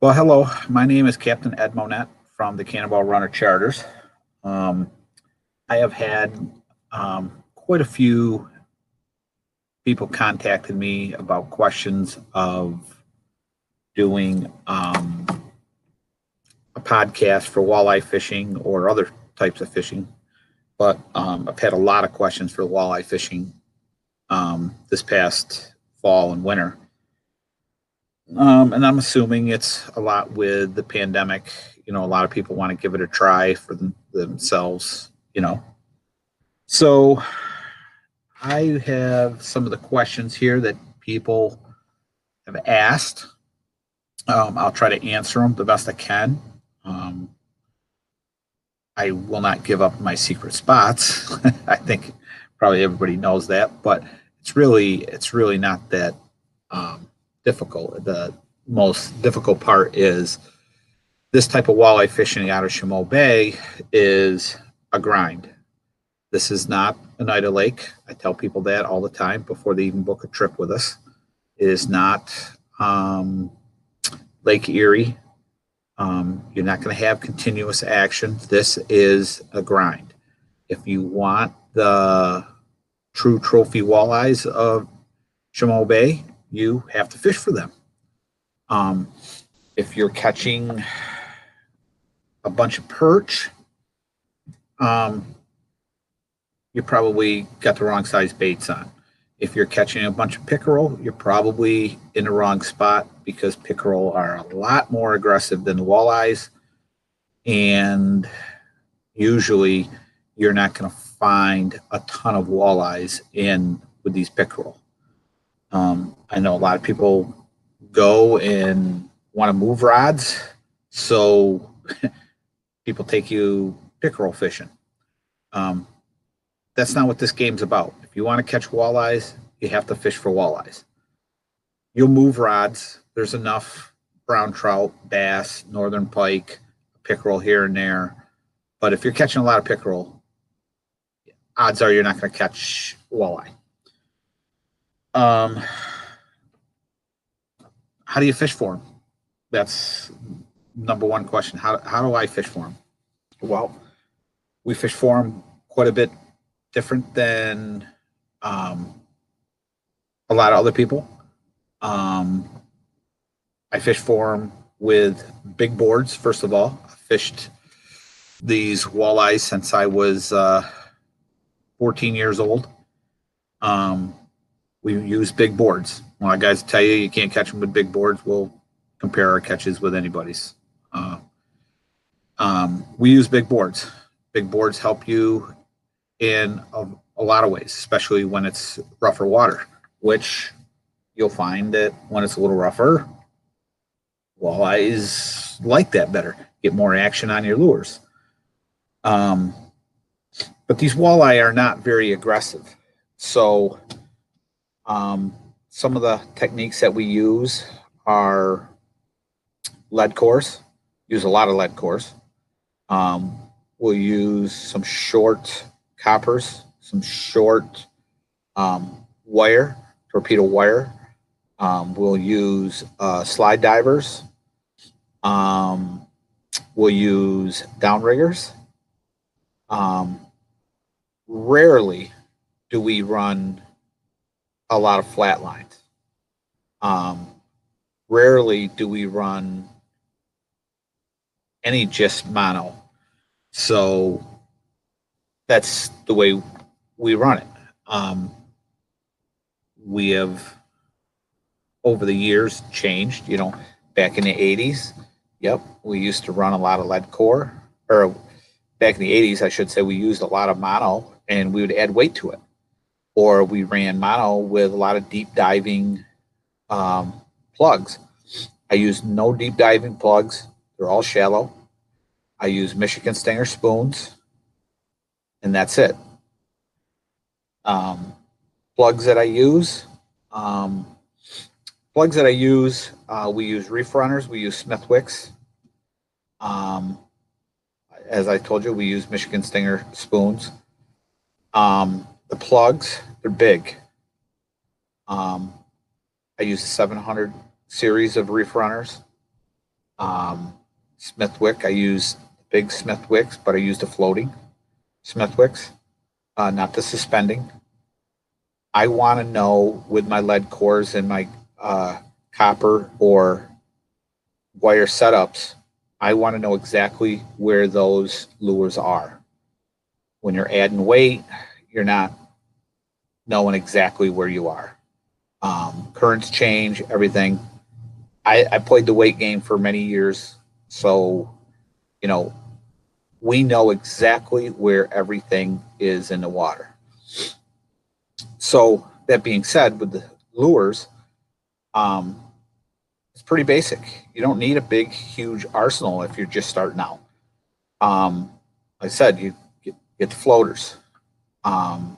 Well, hello. My name is Captain Ed Monette from the Cannonball Runner Charters. Um, I have had quite a few people contacted me about questions of doing a podcast for walleye fishing or other types of fishing. But I've had a lot of questions for walleye fishing this past fall and winter. And I'm assuming it's a lot with the pandemic. A lot of people want to give it a try for themselves. So I have some of the questions here that people have asked. I'll try to answer them the best I can. Um, I will not give up my secret spots. I think probably everybody knows that, but it's really not that difficult. The most difficult part is this type of walleye fishing out of Chaumont Bay is a grind. This is not an idle lake. I tell people that all the time before they even book a trip with us. It is not um, Lake Erie. You're not going to have continuous action. This is a grind. If you want the true trophy walleyes of Chaumont Bay, you have to fish for them. Um, if you're catching a bunch of perch, um, you probably got the wrong size baits on. If you're catching a bunch of pickerel, you're probably in the wrong spot because pickerel are a lot more aggressive than the walleyes. And usually you're not going to find a ton of walleyes in with these pickerel. I know a lot of people go and want to move rods. So people take you pickerel fishing. Um, that's not what this game's about. If you want to catch walleyes, you have to fish for walleyes. You'll move rods. There's enough brown trout, bass, northern pike, pickerel here and there. But if you're catching a lot of pickerel, odds are you're not going to catch walleye. Um, how do you fish for them? That's number one question. How do I fish for them? Well, we fish for them quite a bit different than um, a lot of other people. Um, I fish for them with big boards. First of all, I fished these walleyes since I was 14 years old. Um, we use big boards. A lot of guys tell you you can't catch them with big boards. We'll compare our catches with anybody's. We use big boards. Big boards help you in a lot of ways, especially when it's rougher water, which you'll find that when it's a little rougher, walleyes like that better, get more action on your lures. Um, but these walleye are not very aggressive. So some of the techniques that we use are lead cores, use a lot of lead cores. We'll use some short coppers, some short wire, torpedo wire. We'll use slide divers. We'll use downriggers. Rarely do we run a lot of flat lines. Rarely do we run any just mono. So that's the way we run it. We have over the years changed. Back in the 80s, yep, we used to run a lot of lead core, or back in the 80s, I should say, we used a lot of mono and we would add weight to it. Or we ran mono with a lot of deep diving plugs. I use no deep diving plugs. They're all shallow. I use Michigan Stinger spoons, and that's it. Um, plugs that I use. Um, plugs that I use. We use reef runners. We use Smith Wicks. Um, as I told you, we use Michigan Stinger spoons. The plugs, they're big. I use a 700 series of reef runners. Smithwick, I use big Smithwicks, but I use the floating Smithwicks, not the suspending. I want to know with my lead cores and my copper or wire setups, I want to know exactly where those lures are. When you're adding weight, you're not knowing exactly where you are. Currents change, everything. I played the weight game for many years, so you know we know exactly where everything is in the water. So that being said, with the lures, um, it's pretty basic. You don't need a big, huge arsenal if you're just starting out. Um, like I said, you get the floaters. Um,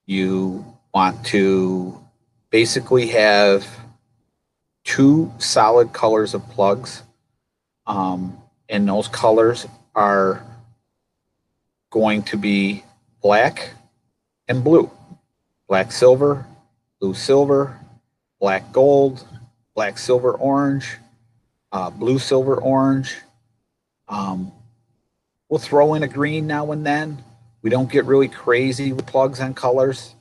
you want to basically have two solid colors of plugs, and those colors are going to be black and blue. Black silver, blue silver, black gold, black silver orange, blue silver orange. Um, we'll throw in a green now and then. We don't get really crazy with plugs and colors.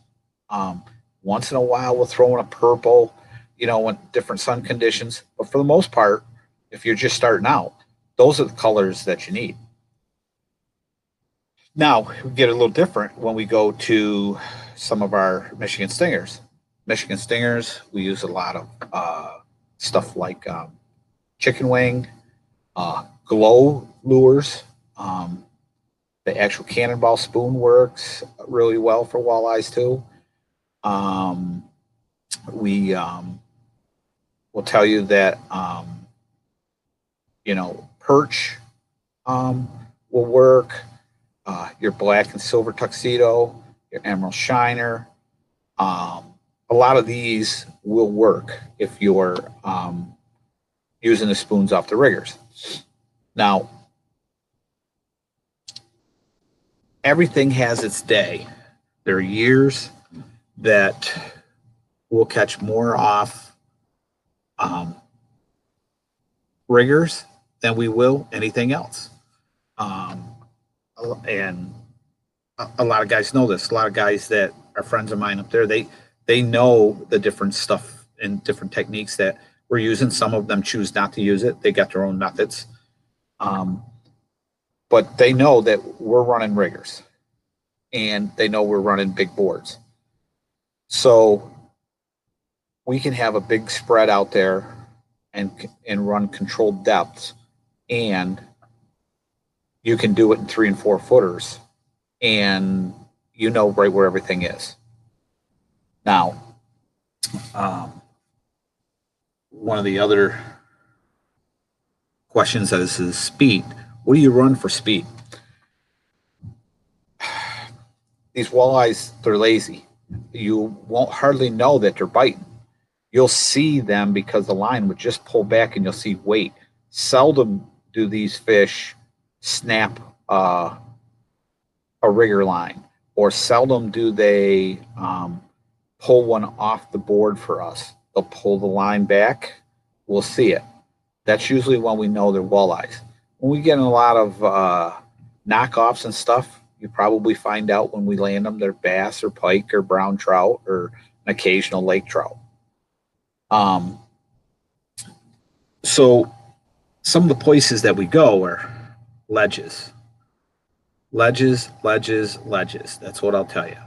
Um, Once in a while, we'll throw in a purple, when different sun conditions. But for the most part, if you're just starting out, those are the colors that you need. Now, we get a little different when we go to some of our Michigan Stingers. Michigan Stingers, we use a lot of stuff like chicken wing, glow lures. The actual Cannonball spoon works really well for walleyes too. Um, we will tell you that perch um, will work. Your black and silver tuxedo, your emerald shiner. A lot of these will work if you're using the spoons off the riggers. Now, everything has its day. There are years that we'll catch more off um, riggers than we will anything else. Um, and a lot of guys know this. A lot of guys that are friends of mine up there, they know the different stuff and different techniques that we're using. Some of them choose not to use it. They got their own methods. Um, but they know that we're running riggers and they know we're running big boards. So we can have a big spread out there and run controlled depths, and you can do it in 3 and 4 footers, and you know right where everything is. Now, one of the other questions is speed. What do you run for speed? These walleyes, they're lazy. You won't hardly know that they're biting. You'll see them because the line would just pull back and you'll see weight. Seldom do these fish snap a rigger line, or seldom do they pull one off the board for us. They'll pull the line back. We'll see it. That's usually when we know they're walleyes. When we get in a lot of knockoffs and stuff, you probably find out when we land them they're bass or pike or brown trout or an occasional lake trout. Um, so some of the places that we go are ledges. Ledges, ledges, ledges. That's what I'll tell you.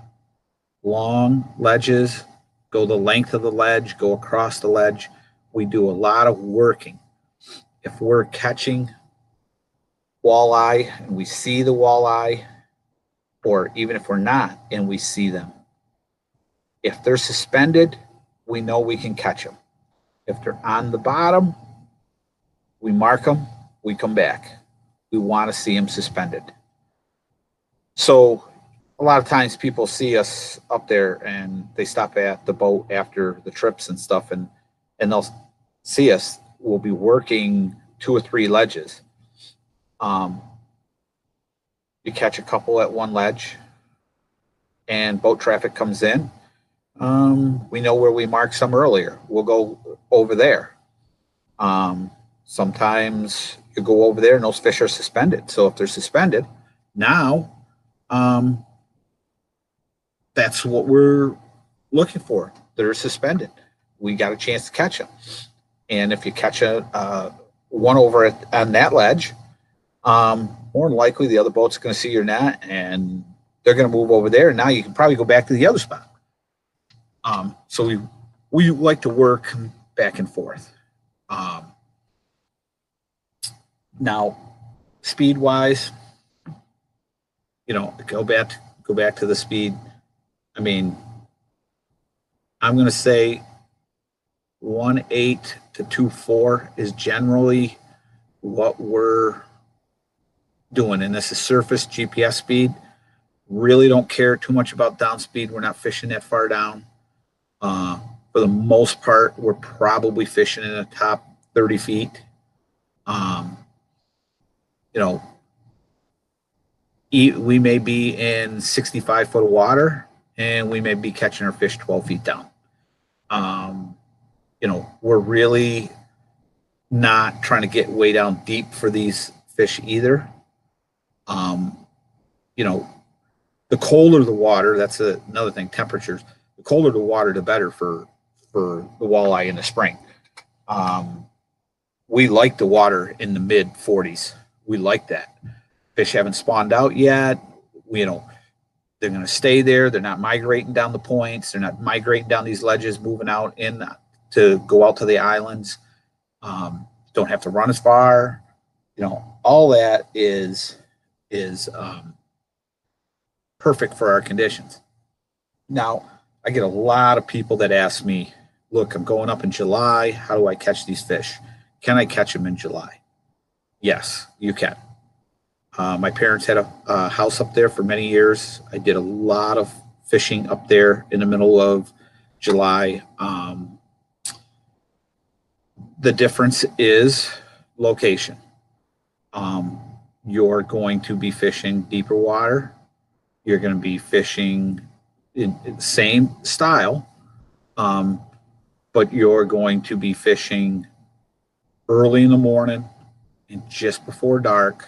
Long ledges, go the length of the ledge, go across the ledge. We do a lot of working. If we're catching walleye and we see the walleye, or even if we're not and we see them, if they're suspended, we know we can catch them. If they're on the bottom, we mark them, we come back. We want to see them suspended. So a lot of times people see us up there and they stop at the boat after the trips and stuff, and they'll see us. We'll be working 2 or 3 ledges. You catch a couple at one ledge and boat traffic comes in. We know where we marked some earlier. We'll go over there. Sometimes you go over there and those fish are suspended. So if they're suspended, now um, that's what we're looking for. They're suspended. We got a chance to catch them. And if you catch one over on that ledge, more than likely the other boat's going to see your net and they're going to move over there. And now you can probably go back to the other spot. So we like to work back and forth. Now, speed wise, go back to the speed. I mean, I'm going to say 1.8 to 2.4 is generally what we're doing, and this is surface GPS speed. Really don't care too much about down speed. We're not fishing that far down. For the most part, we're probably fishing in the top 30 feet. We may be in 65 foot of water and we may be catching our fish 12 feet down. We're really not trying to get way down deep for these fish either. The colder the water, that's another thing, temperatures. The colder the water, the better for the walleye in the spring. We like the water in the mid 40s. We like that. Fish haven't spawned out yet. They're going to stay there. They're not migrating down the points. They're not migrating down these ledges, moving out in to go out to the islands. Don't have to run as far. All that is perfect for our conditions. Now, I get a lot of people that ask me, look, I'm going up in July. How do I catch these fish? Can I catch them in July? Yes, you can. My parents had a house up there for many years. I did a lot of fishing up there in the middle of July. The difference is location. You're going to be fishing deeper water. You're going to be fishing in the same style, but you're going to be fishing early in the morning and just before dark.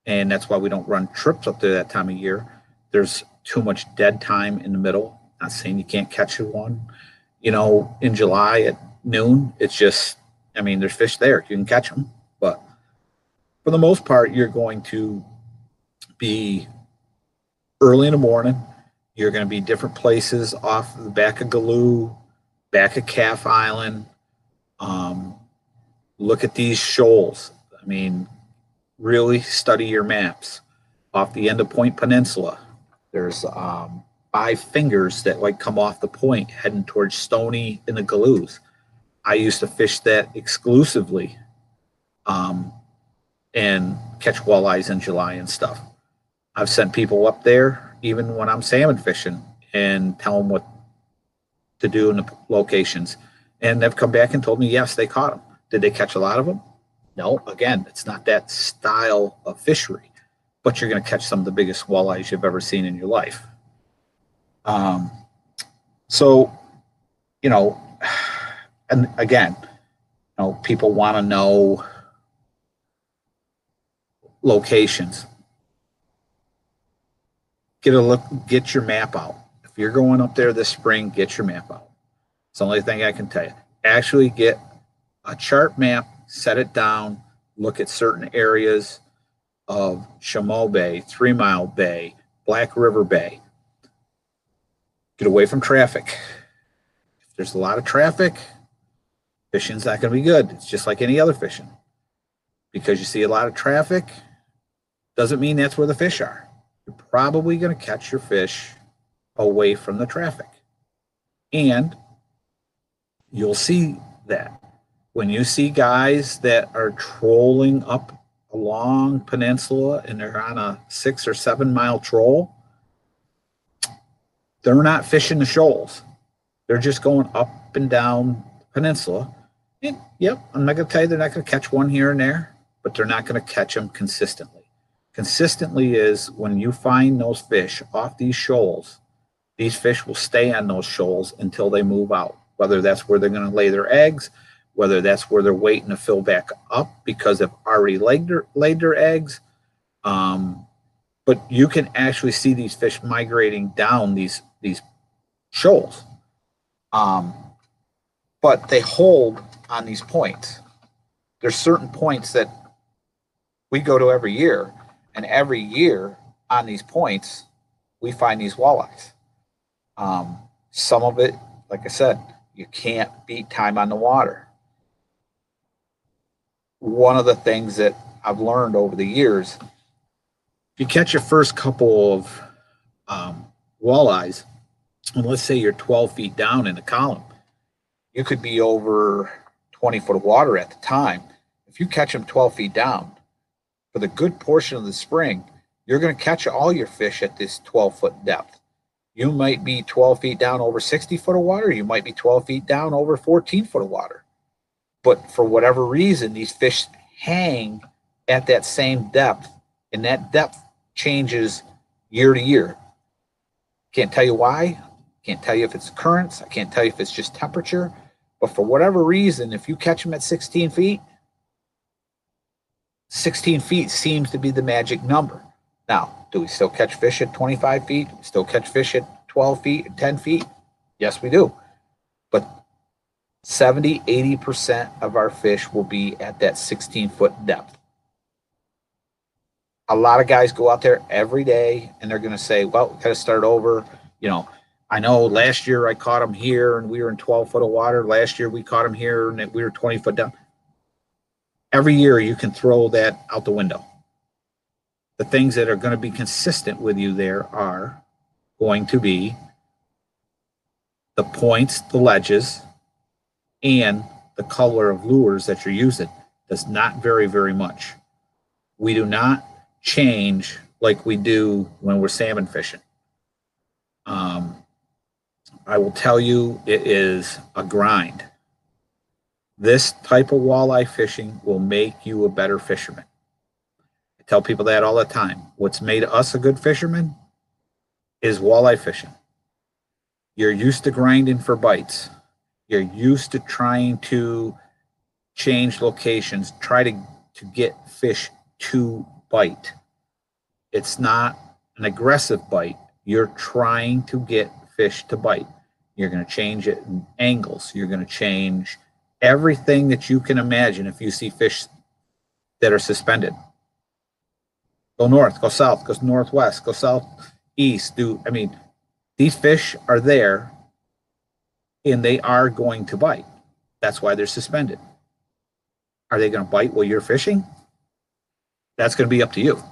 And that's why we don't run trips up there that time of year. There's too much dead time in the middle. Not saying you can't catch one, in July at noon. It's just, there's fish there. You can catch them. But for the most part, you're going to be early in the morning. You're going to be different places off the back of Galoo, back of Calf Island. Look at these shoals. Really study your maps. Off the end of Point Peninsula, there's 5 fingers that come off the point heading towards Stony and the Galoos. I used to fish that exclusively and catch walleyes in July and stuff. I've sent people up there even when I'm salmon fishing and tell them what to do in the locations. And they've come back and told me, yes, they caught them. Did they catch a lot of them? No, again, it's not that style of fishery, but you're going to catch some of the biggest walleyes you've ever seen in your life. And again, people want to know locations. Get your map out. If you're going up there this spring, get your map out. It's the only thing I can tell you. Actually get a chart map, set it down, look at certain areas of Chaumont Bay, 3 Mile Bay, Black River Bay. Get away from traffic. If there's a lot of traffic, fishing's not going to be good. It's just like any other fishing. Because you see a lot of traffic, doesn't mean that's where the fish are. You're probably going to catch your fish away from the traffic. And you'll see that. When you see guys that are trolling up a long peninsula and they're on a 6 or 7 mile troll, they're not fishing the shoals. They're just going up and down the peninsula. And, yep, I'm not going to tell you they're not going to catch one here and there, but they're not going to catch them consistently. Consistently is when you find those fish off these shoals, these fish will stay on those shoals until they move out, whether that's where they're going to lay their eggs, whether that's where they're waiting to fill back up because they've already laid their eggs. But you can actually see these fish migrating down these shoals. But they hold on these points. There's certain points that we go to every year, and every year on these points, we find these walleyes. Some of it, like I said, you can't beat time on the water. One of the things that I've learned over the years, if you catch your first couple of walleyes, and let's say you're 12 feet down in the column, you could be over 20 foot of water at the time. If you catch them 12 feet down, for the good portion of the spring, you're going to catch all your fish at this 12-foot depth. You might be 12 feet down over 60 foot of water. You might be 12 feet down over 14 foot of water. But for whatever reason, these fish hang at that same depth, and that depth changes year to year. Can't tell you why. Can't tell you if it's currents. I can't tell you if it's just temperature. But for whatever reason, if you catch them at 16 feet, 16 feet seems to be the magic number. Now, do we still catch fish at 25 feet? Do we still catch fish at 12 feet, 10 feet? Yes, we do. But 70, 80% of our fish will be at that 16-foot depth. A lot of guys go out there every day, and they're going to say, well, we got to start over. You know, I know last year I caught them here, and we were in 12 foot of water. Last year we caught them here, and we were 20 foot down. Every year you can throw that out the window. The things that are going to be consistent with you there are going to be the points, the ledges, and the color of lures that you're using. Does not vary very much. We do not change like we do when we're salmon fishing. I will tell you, it is a grind. This type of walleye fishing will make you a better fisherman. I tell people that all the time. What's made us a good fisherman is walleye fishing. You're used to grinding for bites. You're used to trying to change locations, try to get fish to bite. It's not an aggressive bite. You're trying to get fish to bite. You're going to change it in angles. You're going to change everything that you can imagine if you see fish that are suspended. Go north, go south, go northwest, go southeast. These fish are there and they are going to bite. That's why they're suspended. Are they going to bite while you're fishing? That's going to be up to you.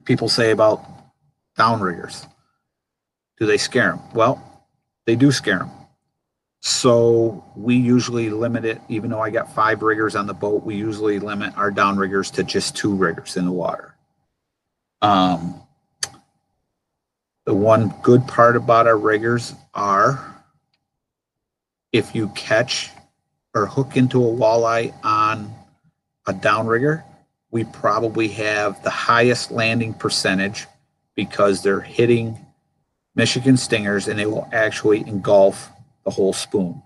People say about downriggers. Do they scare them? Well, they do scare them. So we usually limit it, even though I got 5 riggers on the boat, we usually limit our downriggers to just 2 riggers in the water. The one good part about our riggers are if you catch or hook into a walleye on a downrigger, we probably have the highest landing percentage because they're hitting Michigan stingers and they will actually engulf the whole spoon.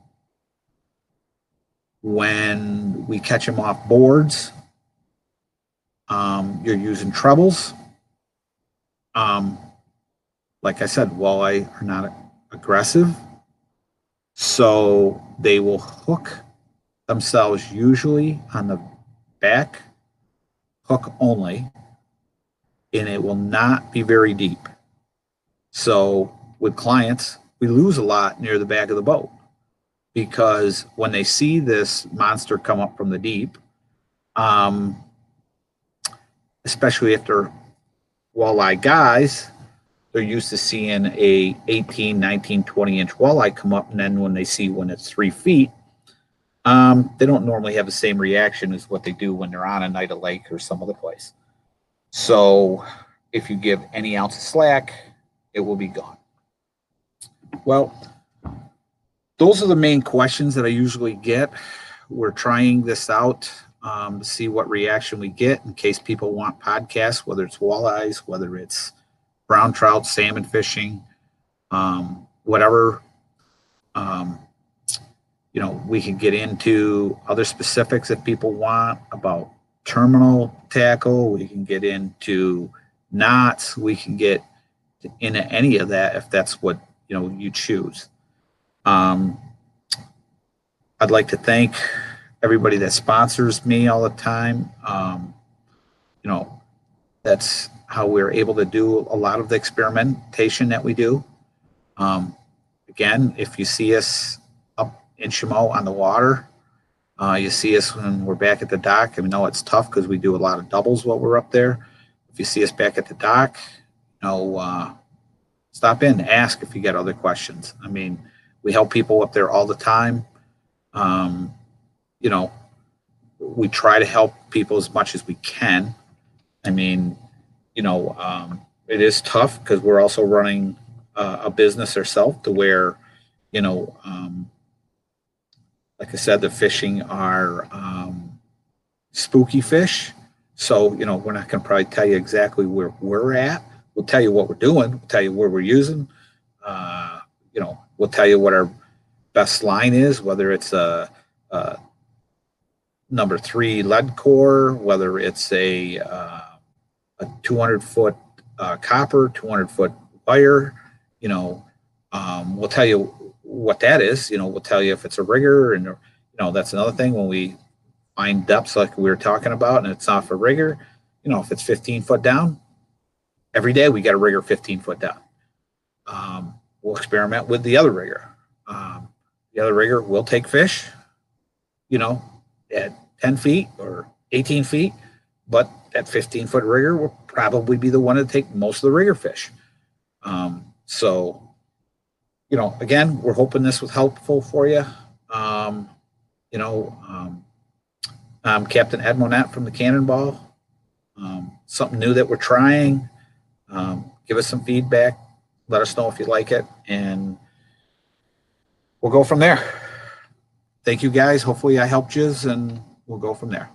When we catch them off boards, you're using trebles. Like I said, walleye are not aggressive, so they will hook themselves usually on the back hook only, and it will not be very deep. So with clients, we lose a lot near the back of the boat because when they see this monster come up from the deep, especially if they're walleye guys, they're used to seeing a 18, 19, 20-inch walleye come up, and then when they see when it's 3 feet, they don't normally have the same reaction as what they do when they're on a night of lake or some other place. So if you give any ounce of slack, it will be gone. Well, those are the main questions that I usually get. We're trying this out to see what reaction we get in case people want podcasts, whether it's walleyes, whether it's brown trout, salmon fishing. whatever. We can get into other specifics if people want about terminal tackle. We can get into knots. We can get into any of that if that's what you choose. I'd like to thank everybody that sponsors me all the time. That's how we're able to do a lot of the experimentation that we do. Again, if you see us up in Chaumont on the water, you see us when we're back at the dock. I know it's tough because we do a lot of doubles while we're up there. If you see us back at the dock, stop in, ask if you got other questions. We help people up there all the time. We try to help people as much as we can. It is tough because we're also running a business ourselves to where, like I said, the fishing are spooky fish. So, we're not going to probably tell you exactly where we're at. We'll tell you what we're doing. We'll tell you where we're using. We'll tell you what our best line is, whether it's a number 3 lead core, whether it's a 200-foot copper, 200-foot wire. We'll tell you what that is. We'll tell you if it's a rigger, and that's another thing when we find depths like we were talking about, and it's not for rigger. If it's 15 foot down, every day we got a rigger 15 foot down. We'll experiment with the other rigger. The other rigger will take fish, at 10 feet or 18 feet, but that 15-foot rigger will probably be the one to take most of the rigger fish. Again, we're hoping this was helpful for you. I'm Captain Ed Monette from the Cannonball. Something new that we're trying. Give us some feedback. Let us know if you like it, and we'll go from there. Thank you, guys. Hopefully I helped you, and we'll go from there.